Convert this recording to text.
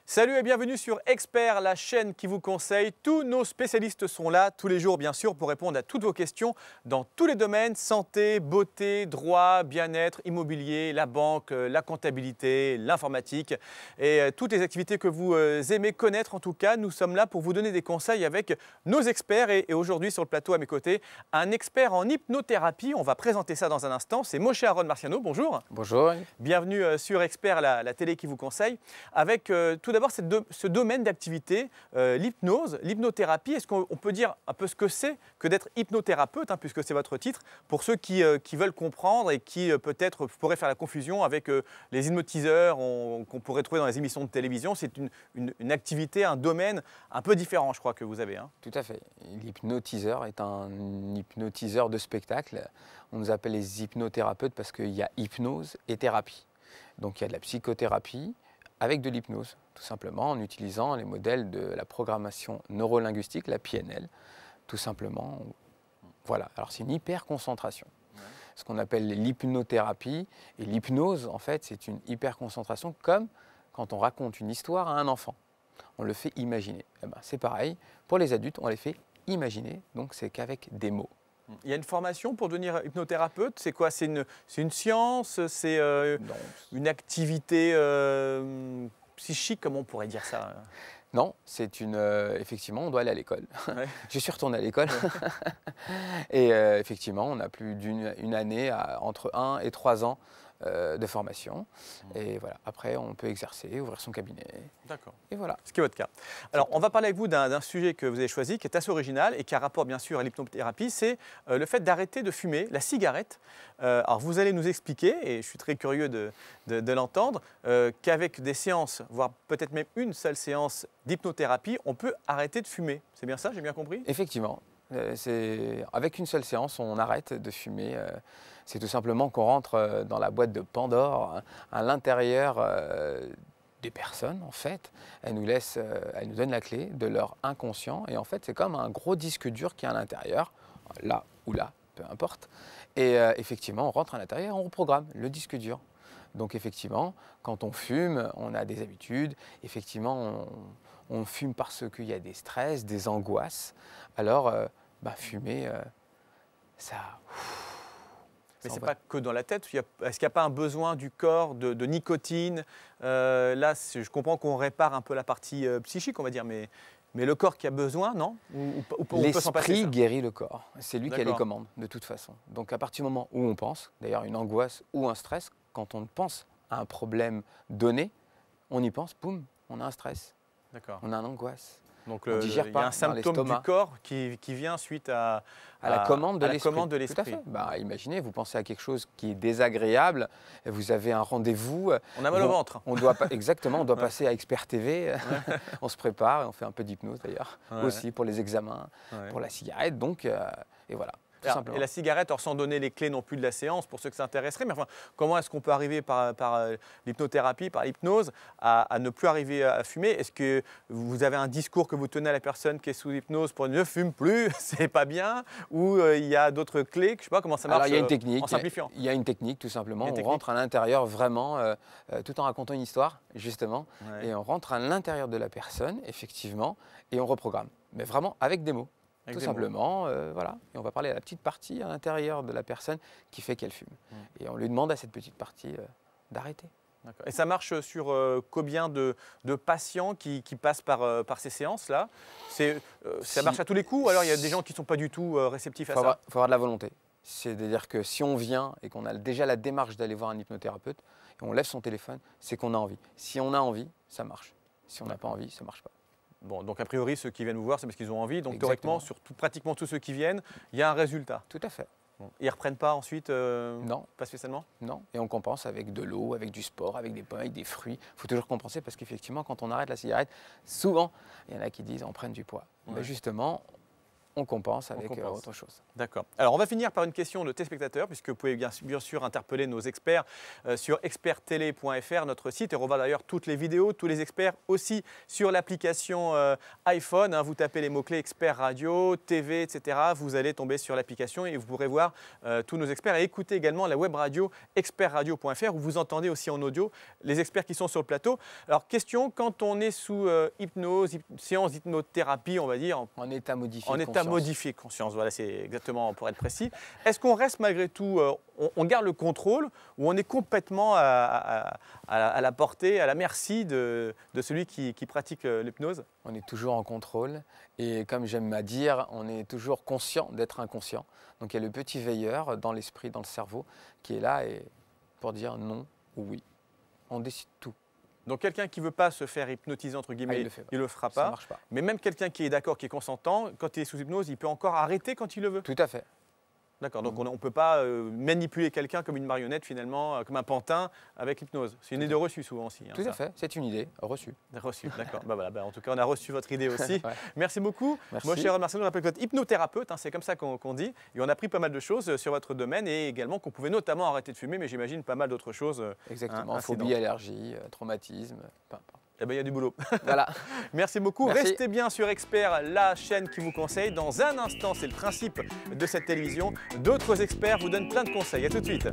Salut et bienvenue sur Expert, la chaîne qui vous conseille. Tous nos spécialistes sont là tous les jours, bien sûr, pour répondre à toutes vos questions dans tous les domaines: santé, beauté, droit, bien-être, immobilier, la banque, la comptabilité, l'informatique et toutes les activités que vous aimez connaître. En tout cas, nous sommes là pour vous donner des conseils avec nos experts. Et aujourd'hui, sur le plateau à mes côtés, un expert en hypnothérapie. On va présenter ça dans un instant. C'est Moshe Aaron Marciano. Bonjour. Bonjour. Bienvenue sur Expert, la télé qui vous conseille. Avec tout d'abord ce domaine d'activité, l'hypnose, l'hypnothérapie. Est-ce qu'on peut dire un peu ce que c'est que d'être hypnothérapeute, hein, puisque c'est votre titre, pour ceux qui veulent comprendre et qui peut-être pourraient faire la confusion avec les hypnotiseurs qu'on pourrait trouver dans les émissions de télévision. C'est une activité, un domaine un peu différent, je crois, que vous avez. Hein. Tout à fait. L'hypnotiseur est un hypnotiseur de spectacle. On nous appelle les hypnothérapeutes parce qu'il y a hypnose et thérapie. Donc il y a de la psychothérapie avec de l'hypnose, tout simplement en utilisant les modèles de la programmation neurolinguistique, la PNL, tout simplement. Voilà, alors c'est une hyperconcentration. Ce qu'on appelle l'hypnothérapie et l'hypnose, en fait, c'est une hyperconcentration comme quand on raconte une histoire à un enfant. On le fait imaginer. Eh ben, c'est pareil, pour les adultes, on les fait imaginer, donc c'est qu'avec des mots. Il y a une formation pour devenir hypnothérapeute? C'est quoi? C'est une science? C'est une activité psychique? Comment on pourrait dire ça? Non, c'est effectivement, on doit aller à l'école. Ouais. Je suis retourné à l'école. Et effectivement, on a plus d'une année, entre 1 et 3 ans de formation. Et voilà, après, on peut exercer, ouvrir son cabinet. D'accord. Et voilà. Ce qui est votre cas. Alors, on va parler avec vous d'un sujet que vous avez choisi, qui est assez original et qui a rapport bien sûr à l'hypnothérapie, c'est le fait d'arrêter de fumer la cigarette. Alors, vous allez nous expliquer, et je suis très curieux de l'entendre, qu'avec des séances, voire peut-être même une seule séance d'hypnothérapie, on peut arrêter de fumer. C'est bien ça, j'ai bien compris? Effectivement. Avec une seule séance, on arrête de fumer. C'est tout simplement qu'on rentre dans la boîte de Pandore, hein, à l'intérieur des personnes, en fait. Elles nous donnent la clé de leur inconscient. Et en fait, c'est comme un gros disque dur qui est à l'intérieur, là ou là, peu importe. Et effectivement, on rentre à l'intérieur et on reprogramme le disque dur. Donc effectivement, quand on fume, on a des habitudes. Effectivement, on fume parce qu'il y a des stress, des angoisses. Alors, fumer, ça... Mais ce n'est pas que dans la tête. Est-ce qu'il n'y a pas un besoin du corps de nicotine? Là, je comprends qu'on répare un peu la partie psychique, on va dire, mais le corps qui a besoin, non? Ou on peut s'en passer? L'esprit guérit le corps. C'est lui qui a les D'accord. commandes, de toute façon. Donc à partir du moment où on pense, d'ailleurs une angoisse ou un stress, quand on pense à un problème donné, on y pense, boum, on a un stress, D'accord. on a une angoisse. Donc On digère il y pas a un dans symptôme du l'estomac. corps qui vient suite à la commande de l'esprit. commande de l'esprit. Tout à fait. Imaginez, vous pensez à quelque chose qui est désagréable, et vous avez un rendez-vous. On a mal au ventre. Exactement, on doit passer à Expert TV. On se prépare et on fait un peu d'hypnose d'ailleurs, aussi pour les examens, pour la cigarette. Donc, et voilà. Et la cigarette, alors sans donner les clés non plus de la séance pour ceux que ça intéresserait, mais enfin, comment est-ce qu'on peut arriver par l'hypnothérapie, par l'hypnose, à ne plus arriver à fumer? Est-ce que vous avez un discours que vous tenez à la personne qui est sous hypnose pour ne fume plus, c'est pas bien? Ou il y a d'autres clés, je ne sais pas comment ça marche? Alors, il y a une technique, en simplifiant. Il y a une technique tout simplement. On rentre à l'intérieur vraiment, tout en racontant une histoire, justement, Ouais. et on rentre à l'intérieur de la personne, effectivement, et on reprogramme. Mais vraiment avec des mots. Avec Tout des simplement, voilà. Et on va parler à la petite partie à l'intérieur de la personne qui fait qu'elle fume. Et on lui demande à cette petite partie d'arrêter. Et ça marche sur combien de patients qui passent par ces séances-là? Ça marche à tous les coups, ou alors il y a des gens qui ne sont pas du tout réceptifs à ça? Il faut avoir de la volonté. C'est-à-dire que si on vient et qu'on a déjà la démarche d'aller voir un hypnothérapeute, et on lève son téléphone, c'est qu'on a envie. Si on a envie, ça marche. Si on n'a pas envie, ça ne marche pas. Bon, donc a priori, ceux qui viennent vous voir, c'est parce qu'ils ont envie. Donc Exactement. théoriquement, sur pratiquement tous ceux qui viennent, il y a un résultat. Tout à fait. Bon. Ils ne reprennent pas ensuite? Non. Pas spécialement? Non. Et on compense avec de l'eau, avec du sport, avec des pommes, avec des fruits. Il faut toujours compenser parce qu'effectivement, quand on arrête la cigarette, souvent, il y en a qui disent on prenne du poids. Ouais. Mais justement, on compense avec autre chose. D'accord. Alors, on va finir par une question de téléspectateurs, puisque vous pouvez bien sûr interpeller nos experts sur experttélé.fr, notre site, et on revoit d'ailleurs toutes les vidéos, tous les experts aussi sur l'application iPhone. Vous tapez les mots-clés expert radio, TV, etc. Vous allez tomber sur l'application et vous pourrez voir tous nos experts et écouter également la web radio expertradio.fr où vous entendez aussi en audio les experts qui sont sur le plateau. Alors, question, quand on est sous hypnose, séance d'hypnothérapie, on va dire. En état modifié. En état modifié de conscience, voilà, c'est exactement pour être précis. Est-ce qu'on reste malgré tout, on garde le contrôle ou on est complètement à la portée, à la merci de celui qui pratique l'hypnose? On est toujours en contrôle et comme j'aime à dire, on est toujours conscient d'être inconscient. Donc il y a le petit veilleur dans l'esprit, dans le cerveau qui est là et pour dire non ou oui. On décide tout. Donc quelqu'un qui ne veut pas se faire hypnotiser, entre guillemets, il le fera pas. Ça marche pas. Mais même quelqu'un qui est d'accord, qui est consentant, quand il est sous hypnose, il peut encore arrêter quand il le veut? Tout à fait. D'accord, donc on ne peut pas manipuler quelqu'un comme une marionnette finalement, comme un pantin avec l'hypnose. C'est une idée reçue souvent aussi. Tout à fait, c'est une idée reçue. Reçue, d'accord. Voilà, en tout cas, on a reçu votre idée aussi. Ouais. Merci beaucoup. Merci. Moi, cher Marcel, je rappelle que vous êtes hypnothérapeute, c'est comme ça qu'on dit. Et on a appris pas mal de choses sur votre domaine et également qu'on pouvait notamment arrêter de fumer, mais j'imagine pas mal d'autres choses. Exactement, phobie, allergie, traumatisme, peu importe. Eh bien, il y a du boulot. Voilà. Merci beaucoup. Merci. Restez bien sur Expert, la chaîne qui vous conseille. Dans un instant, c'est le principe de cette télévision. D'autres experts vous donnent plein de conseils. À tout de suite.